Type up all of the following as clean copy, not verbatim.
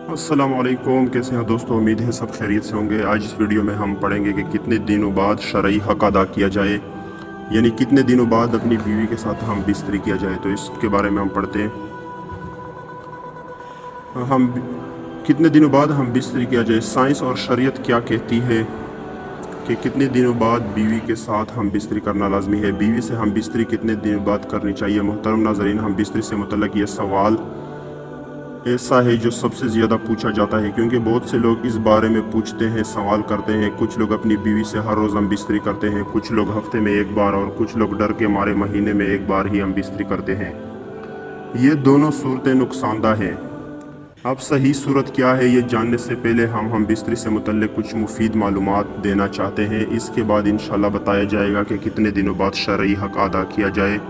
अस्सलाम वालेकुम। कैसे हैं दोस्तों? उम्मीद है सब खैरियत से होंगे। आज इस वीडियो में हम पढ़ेंगे कि कितने दिनों बाद शरई हक अदा किया जाए, यानी कितने दिनों बाद अपनी बीवी के साथ हम बिस्तरी किया जाए। तो इसके बारे में हम पढ़ते हैं। हम कितने दिनों बाद हम बिस्तरी किया जाए। साइंस और शरीयत क्या कहती है कि कितने दिनों बाद बीवी के साथ हम बिस्तरी करना लाजमी है। बीवी से हम बिस्तरी कितने दिनों बाद करनी चाहिए। मोहतरम नाज़रीन, हम बिस्तरी से मुतल्लिक़ ये सवाल ऐसा है जो सबसे ज़्यादा पूछा जाता है, क्योंकि बहुत से लोग इस बारे में पूछते हैं, सवाल करते हैं। कुछ लोग अपनी बीवी से हर रोज़ हम बिस्तरी करते हैं, कुछ लोग हफ्ते में एक बार, और कुछ लोग डर के मारे महीने में एक बार ही हम बिस्तरी करते हैं। ये दोनों सूरतें नुकसानदा हैं। अब सही सूरत क्या है, ये जानने से पहले हम बिस्तरी से मुतल्लिक़ कुछ मुफीद मालूमात देना चाहते हैं। इसके बाद इंशाल्लाह बताया जाएगा कि कितने दिनों बाद शरई हक अदा किया जाए।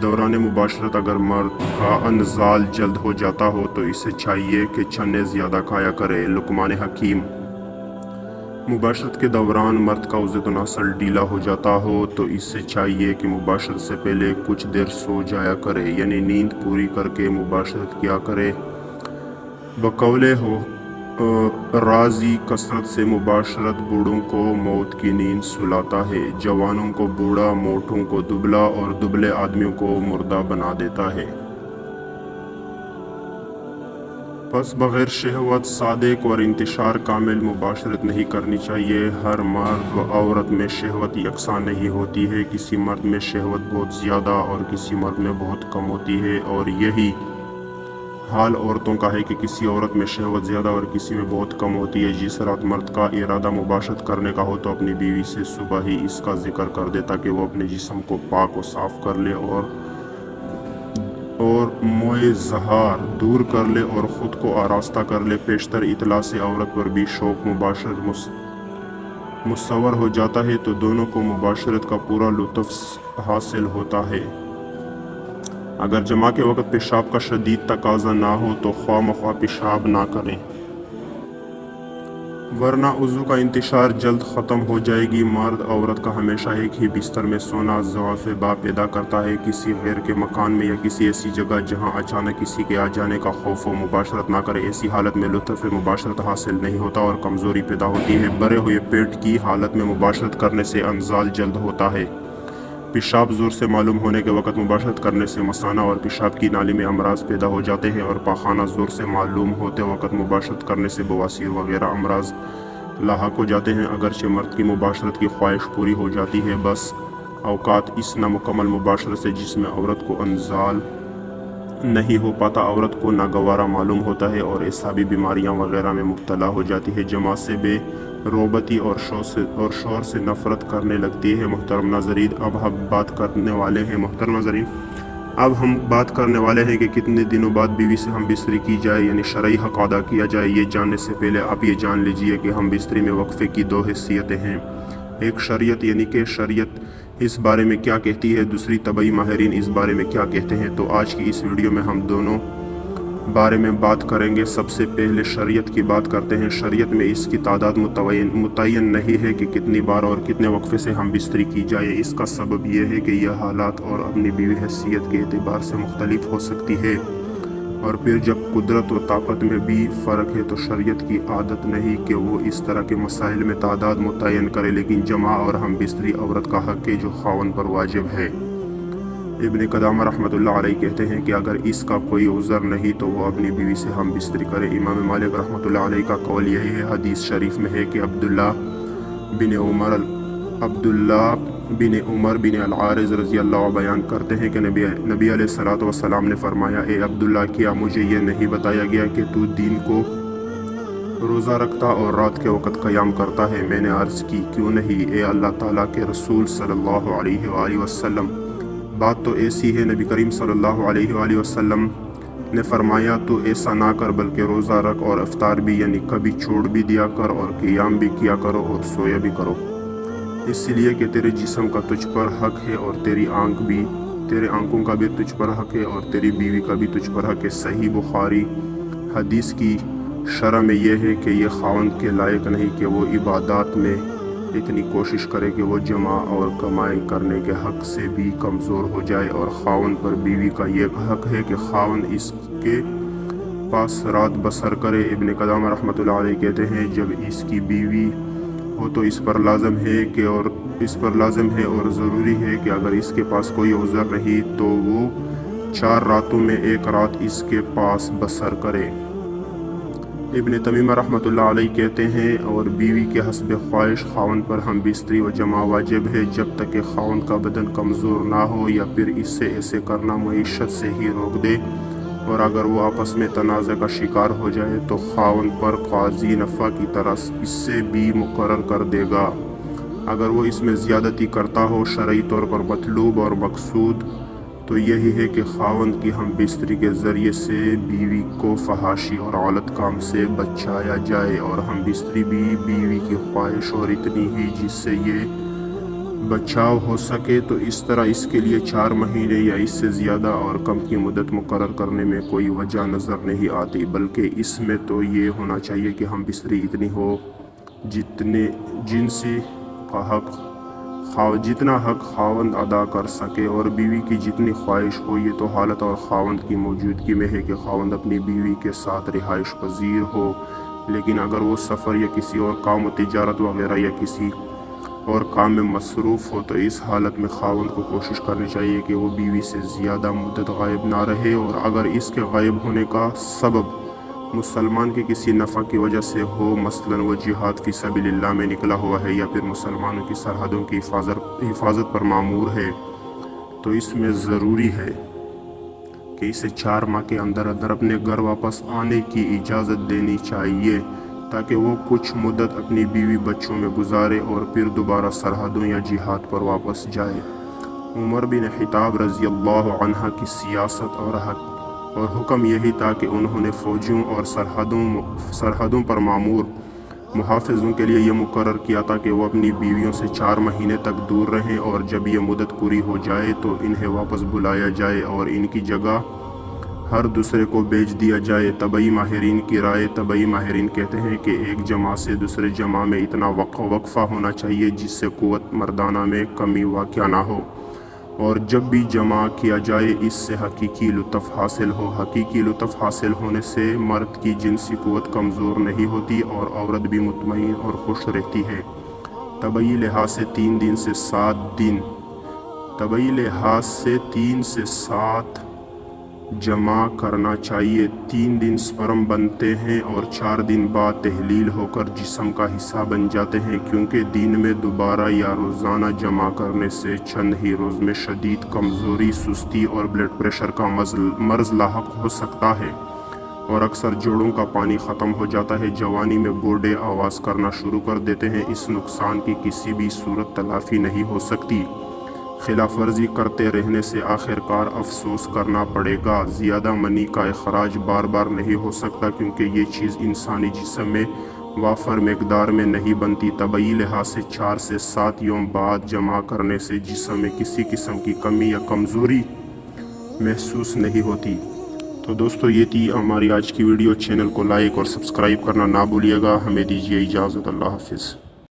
दौरान मुबाशरत अगर मर्द का अनजाल जल्द हो जाता हो तो इसे चाहिए कि चने ज़्यादा खाया करे। लुकमान हकीम। मुबाशरत के दौरान मर्द का उज़्ज़त नस्ल ढीला हो जाता हो तो इससे चाहिए कि मुबाशरत से पहले कुछ देर सो जाया करे, यानी नींद पूरी करके मुबाशरत किया करे। बकौले हो राजी, कसरत से मुबाशरत बूढ़ों को मौत की नींद सुलाता है, जवानों को बूढ़ा, मोटों को दुबला और दुबले आदमियों को मुर्दा बना देता है। बस बग़ैर शहवत सादिक और इंतशार कामिल मुबाशरत नहीं करनी चाहिए। हर मर्द व औरत में शहवत यकसा नहीं होती है। किसी मर्द में शहवत बहुत ज़्यादा और किसी मर्द में बहुत कम होती है, और यही हाल औरतों का है कि किसी औरत में शहवत ज़्यादा और किसी में बहुत कम होती है। जिस रात मर्द का इरादा मुबाशरत करने का हो तो अपनी बीवी से सुबह ही इसका जिक्र कर दे, ताकि वो अपने जिस्म को पाक व साफ़ कर ले और मोए ज़हार दूर कर ले और ख़ुद को आरास्ता कर ले। पेशतर इतला से औरत पर भी शौक़ मुबाशरत मुसव्वर हो जाता है, तो दोनों को मुबाशरत का पूरा लुत्फ़ हासिल होता है। अगर जमा के वक़्त पेशाब का शदीद तकाज़ा ना हो तो ख्वाह पेशाब ना करें, वरना उज़ू का इंतशार जल्द ख़त्म हो जाएगी। मर्द औरत का हमेशा एक ही बिस्तर में सोना ज़वाफ़ बा पैदा करता है। किसी गैर के मकान में या किसी ऐसी जगह जहां अचानक किसी के आ जाने का खौफ हो मुबाशरत ना करे। ऐसी हालत में लुत्फ़ मुबाशरत हासिल नहीं होता और कमज़ोरी पैदा होती है। भरे हुए पेट की हालत में मुबाशरत करने से अनजाल जल्द होता है। पेशाब ज़ोर से मालूम होने के वक़्त मुबाशरत करने से मसाना और पेशाब की नाली में अमराज पैदा हो जाते हैं, और पाखाना ज़ोर से मालूम होते वक़्त मुबाशरत करने से बवासीर वगैरह अमराज लाहक हो जाते हैं। अगरचे मर्द की मुबाशरत की ख्वाहिश पूरी हो जाती है, बस औकात इस नामुकम्मल मुबाशरत से जिसमें औरत को अनजाल नहीं हो पाता, औरत को नागवारा मालूम होता है और एसाबी बीमारियाँ वगैरह में मुब्तला हो जाती है। जमात से बेरोबती और शोर से नफ़रत करने लगती है। मोहतरम नाज़रीन, अब हम बात करने वाले हैं कि कितने दिनों बाद बीवी से हम बिस्तरी की जाए, यानी शरई हक अदा किया जाए। ये जानने से पहले आप ये जान लीजिए कि हम बिस्तरी में वक्फे की दो हैसियतें हैं। एक शरीयत, यानी कि शरीयत इस बारे में क्या कहती है, दूसरी तबई माहिरीन इस बारे में क्या कहते हैं। तो आज की इस वीडियो में हम दोनों बारे में बात करेंगे। सबसे पहले शरीयत की बात करते हैं। शरीयत में इसकी तादाद मुतय्यन नहीं है कि कितनी बार और कितने वक्फे से हम बिस्तरी की जाए। इसका सबब यह है कि यह हालात और अपनी बीवी हैसियत के एतबार से मुख्तलिफ हो सकती है, और फिर जब कुदरत व ताकत में भी फ़र्क है तो शरीयत की आदत नहीं कि वो इस तरह के मसाइल में तादाद मुतय्यन करे, लेकिन जमा और हम बिस्तरी औरत का हक़ है जो खावन पर वाजिब है। इब्न क़दामा रहमतुल्लाह अलैह कहते हैं कि अगर इसका कोई उज़र नहीं तो वो अपनी बीवी से हम बिस्तरी करे। इमाम मालिक रहमतुल्लाह अलैह का कौल यही है। हदीस शरीफ में है कि अब्दुल्ला बिन उमर बिन अल-आरिज़ रज़ी अल्लाह बयान करते हैं कि नबी अलैहिस्सलातु वस्सलाम ने फरमाया, ए अब्दुल्ला, क्या मुझे ये नहीं बताया गया कि तू दिन को रोज़ा रखता और रात के वक़्त क़याम करता है? मैंने अर्ज़ की, क्यों नहीं ए अल्लाह ताला के रसूल सल्लल्लाहु अलैहि वसल्लम। बात तो ऐसी है, नबी करीम सल्लल्लाहु अलैहि वसल्लम ने फरमाया, तो ऐसा ना कर बल्कि रोज़ा रख और इफ्तार भी, यानी कभी छोड़ भी दिया कर और क़याम भी किया करो और सोया भी करो, इसलिए कि तेरे जिस्म का तुझ पर हक़ है और तेरी आंखों का भी तुझ पर हक़ है और तेरी बीवी का भी तुझ पर हक़ है। सही बुखारी। हदीस की शरह में यह है कि यह खावन के लायक नहीं कि वो इबादत में इतनी कोशिश करे कि वो जमा और कमाई करने के हक़ से भी कमज़ोर हो जाए, और खावन पर बीवी का ये हक़ है कि खावन इसके पास रात बसर करे। इब्न क़दामा रहमतुल्लाह अलैह कहते हैं जब इसकी बीवी हो तो इस पर लाज़म है और ज़रूरी है कि अगर इसके पास कोई उज़र रही तो वो 4 रातों में 1 रात इसके पास बसर करे। इब्न तमीमा रहमतुल्लाह अलैह कहते हैं और बीवी के हस्ब ख्वाहिश खावन पर हम बिस्तरी व जमा वाजिब है जब तक कि खावन का बदन कमज़ोर ना हो या फिर इससे ऐसे करना मईशत से ही रोक दे, और अगर वो आपस में तनाज़ा का शिकार हो जाए तो खावन पर काजी नफ़ा की तरह इससे भी मुकर्रर कर देगा। अगर वो इसमें ज़्यादती करता हो शरई तौर पर मतलूब और मकसूद तो यही है कि खावंद की हम बिस्तरी के ज़रिए से बीवी को फहाशी और औलत काम से बचाया जाए, और हम बिस्तरी भी बीवी की ख्वाहिश और इतनी ही जिससे ये बचाव हो सके। तो इस तरह इसके लिए 4 महीने या इससे ज़्यादा और कम की मुद्दत मुकर्रर करने में कोई वजह नज़र नहीं आती, बल्कि इसमें तो ये होना चाहिए कि हम बिस्तरी इतनी हो जितना हक खावंद अदा कर सके और बीवी की जितनी ख्वाहिश हो। ये तो हालत और खावंद की मौजूदगी में है कि खावंद अपनी बीवी के साथ रिहाइश पजीर हो, लेकिन अगर वो सफ़र या किसी और काम तिजारत वगैरह या किसी और काम में मसरूफ़ हो तो इस हालत में खावंद को कोशिश करनी चाहिए कि वो बीवी से ज़्यादा मुद्दत गायब ना रहे, और अगर इसके गायब होने का सबब मुसलमान के किसी नफ़ा की वजह से हो, मसलन वो जिहाद फ़ी सबीलिल्लाह में निकला हुआ है या फिर मुसलमानों की सरहदों की हिफाजत पर मामूर है, तो इसमें ज़रूरी है कि इसे 4 माह के अंदर अंदर अपने घर वापस आने की इजाज़त देनी चाहिए ताकि वो कुछ मुद्दत अपनी बीवी बच्चों में गुजारे और फिर दोबारा सरहदों या जिहाद पर वापस जाए। उमर बिन खिताब रज़ी अल्लाह अन्हा की सियासत और हुक्म यही था कि उन्होंने फ़ौजियों और सरहदों पर मामूर मुहाफ़िज़ों के लिए ये मुकर्रर किया था कि वो अपनी बीवियों से 4 महीने तक दूर रहें, और जब ये मुद्दत पूरी हो जाए तो इन्हें वापस बुलाया जाए और इनकी जगह हर दूसरे को भेज दिया जाए। तबई माहिरीन की राय, तबई माहिरीन कहते हैं कि एक जमा से दूसरे जमा में इतना वक्फ़ा होना चाहिए जिससे क़ुव्वत मर्दाना में कमी वाक़या ना हो, और जब भी जमा किया जाए इससे हकीकी लुत्फ़ हासिल हो। हकीकी लुत्फ़ हासिल होने से मर्द की जिनसी क़ुव्वत कमज़ोर नहीं होती और औरत भी मुतमईन और खुश रहती है। तबई लिहाज से 3 से 7 जमा करना चाहिए। 3 दिन स्पर्म बनते हैं और 4 दिन बाद तहलील होकर जिस्म का हिस्सा बन जाते हैं, क्योंकि दिन में दोबारा या रोज़ाना जमा करने से चंद ही रोज़ में शदीद कमज़ोरी, सुस्ती और ब्लड प्रेशर का मर्ज़ लाहक हो सकता है, और अक्सर जोड़ों का पानी ख़त्म हो जाता है। जवानी में गोडे आवाज़ करना शुरू कर देते हैं। इस नुकसान की किसी भी सूरत तलाफ़ी नहीं हो सकती। खिलाफ वर्जी करते रहने से आखिरकार अफसोस करना पड़ेगा। ज़्यादा मनी का अखराज बार बार नहीं हो सकता, क्योंकि ये चीज़ इंसानी जिस्म में वाफर मकदार में नहीं बनती। तबई लिहाज से 4 से 7 यौम बाद जमा करने से जिस्म में किसी किस्म की कमी या कमज़ोरी महसूस नहीं होती। तो दोस्तों ये थी हमारी आज की वीडियो। चैनल को लाइक और सब्सक्राइब करना ना भूलिएगा। हमें दीजिए इजाज़त। अल्लाह हाफ़िज़।